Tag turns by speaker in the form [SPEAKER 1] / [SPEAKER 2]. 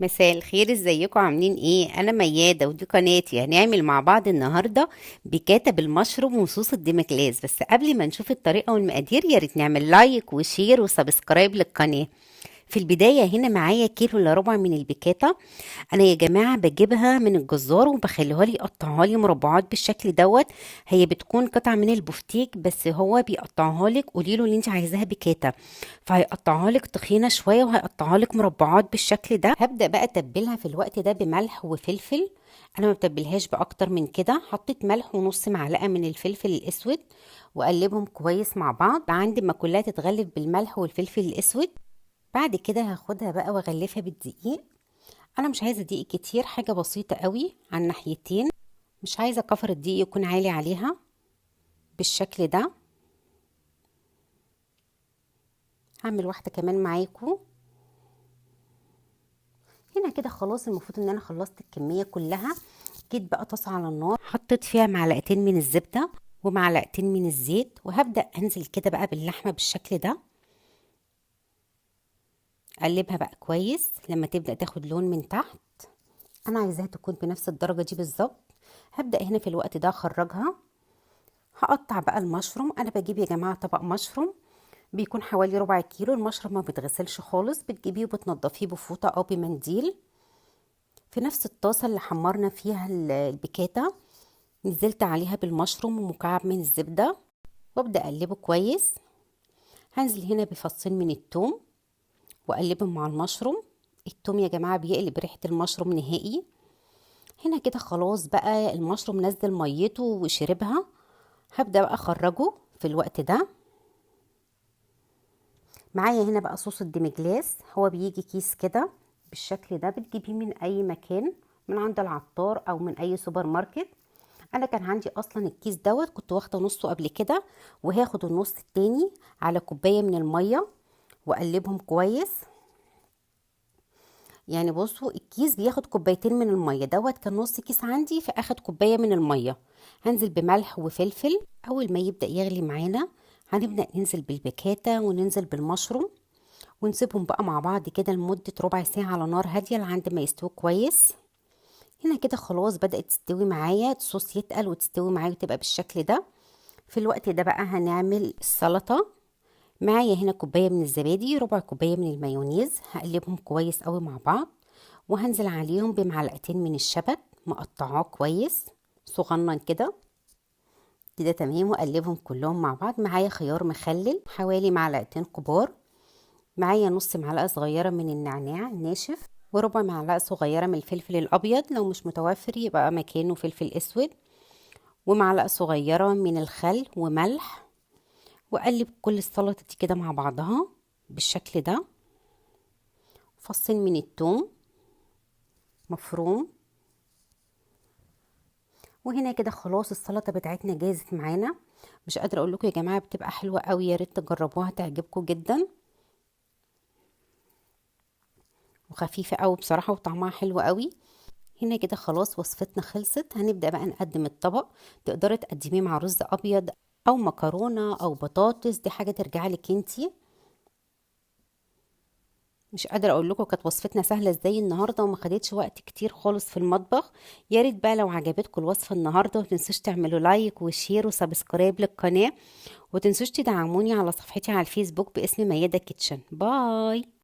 [SPEAKER 1] مساء الخير، ازيكم؟ عاملين ايه؟ انا ميادة ودي قناتي. هنعمل مع بعض النهارده بيكاتا بالمشروم وصوص الديمجلاس. بس قبل ما نشوف الطريقه والمقادير يا ريت نعمل لايك وشير وسبسكرايب للقناه. في البدايه هنا معايا كيلو الا ربع من البيكاتا. انا يا جماعه بجيبها من الجزار وبخليها لي يقطعها لي مربعات بالشكل دوت. هي بتكون قطعه من البفتيك بس هو بيقطعها لك، قولي له اللي انت عايزاها بيكاتا، فهيقطعها لك تخينه شويه وهيقطعها لك مربعات بالشكل ده. هبدا بقى اتبلها في الوقت ده بملح وفلفل. انا ما بتبلهاش باكتر من كده، حطيت ملح ونص معلقه من الفلفل الاسود واقلبهم كويس مع بعض عندي ما كلها تتغلف بالملح والفلفل الاسود. بعد كده هاخدها بقى واغلفها بالدقيق. انا مش عايزه دقيق كتير، حاجه بسيطه قوي على الناحيتين. مش عايزه كفر الدقيق يكون عالي عليها بالشكل ده. هعمل واحده كمان معاكم. هنا كده خلاص، المفروض ان انا خلصت الكميه كلها. جيت بقى طاسه على النار، حطيت فيها معلقتين من الزبده ومعلقتين من الزيت، وهبدا انزل كده بقى باللحمه بالشكل ده. اقلبها بقى كويس لما تبدا تاخد لون من تحت. انا عايزاها تكون بنفس الدرجه دي بالظبط. هبدا هنا في الوقت ده اخرجها. هقطع بقى المشروم. انا بجيب يا جماعه طبق مشروم بيكون حوالي ربع كيلو. المشروم ما بيتغسلش خالص، بتجيبيه وبتنضفيه بفوطه او بمنديل. في نفس الطاسه اللي حمرنا فيها البيكاتا نزلت عليها بالمشروم ومكعب من الزبده وابدا اقلبه كويس. هنزل هنا بفصين من الثوم واقلبهم مع المشروم. الثوم يا جماعه بيقلب ريحه المشروم نهائي. هنا كده خلاص بقى المشروم نزل ميته وشربها. هبدا بقى اخرجه في الوقت ده. معايا هنا بقى صوص الديمجلاس. هو بيجي كيس كده بالشكل ده، بتجيبيه من اي مكان، من عند العطار او من اي سوبر ماركت. انا كان عندي اصلا الكيس دوت، كنت واخده نصه قبل كده وهاخد النص التاني على كوبايه من الميه واقلبهم كويس. يعني بصوا، الكيس بياخد كوبايتين من الميه، دوت كان نص كيس عندي فاخد كوبايه من الميه. هنزل بملح وفلفل. اول ما يبدا يغلي معانا هنبدا ننزل بالبيكاتا وننزل بالمشروم ونسيبهم بقى مع بعض كده لمدة ربع ساعة على نار هادية لحد ما يستوي كويس. هنا كده خلاص بدأت تستوي معايا، الصوص يتقل وتستوي معايا وتبقى بالشكل ده. في الوقت ده بقى هنعمل السلطة. معايا هنا كوباية من الزبادي، ربع كوباية من المايونيز، هقلبهم كويس قوي مع بعض. وهنزل عليهم بمعلقتين من الشبت مقطعاه كويس صغنن كده. كده تمام، واقلبهم كلهم مع بعض. معايا خيار مخلل حوالي معلقتين كبار. معايا نص معلقة صغيرة من النعناع الناشف، وربع معلقة صغيرة من الفلفل الأبيض، لو مش متوفر يبقى مكانه فلفل أسود، ومعلقة صغيرة من الخل وملح. وأقلب كل السلطة دي كده مع بعضها بالشكل ده. فصين من الثوم مفروم. وهنا كده خلاص السلطة بتاعتنا جاهزة معانا. مش قادرة أقول لكم يا جماعة بتبقى حلوة قوي، يا ريت تجربوها تعجبكم جدا. وخفيفة قوي بصراحة وطعمها حلو قوي. هنا كده خلاص وصفتنا خلصت. هنبدأ بقى نقدم الطبق. تقدري تقدميه مع رز أبيض أو مكرونة أو بطاطس، دي حاجة ترجع لك انتي. مش قادرة أقول لكم كانت وصفتنا سهلة ازاي النهاردة وما خدتش وقت كتير خالص في المطبخ. يا ريت بقى لو عجبتكم الوصفة النهاردة متنسوش تعملوا لايك وشير وسبسكرايب للقناة. وتنسوش تدعموني على صفحتي على الفيسبوك باسم ميادة كيتشن. باي.